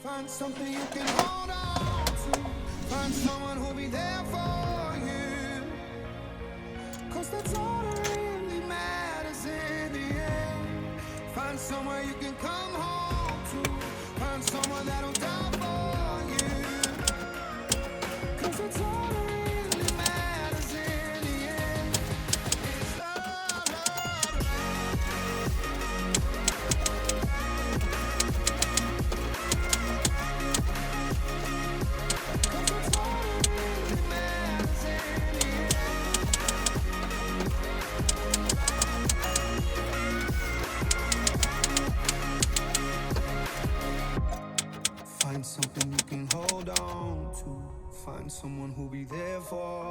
Find something you can hold on to. Find someone who'll be there for you. Cause that's all that really matters in the end. Find somewhere you can come home to. Find someone that'll die for you. Cause that's all that really matters in the end. It's love, love, cause that's all that really matters in the end. Find something you can hold on to. Find someone who'll be there for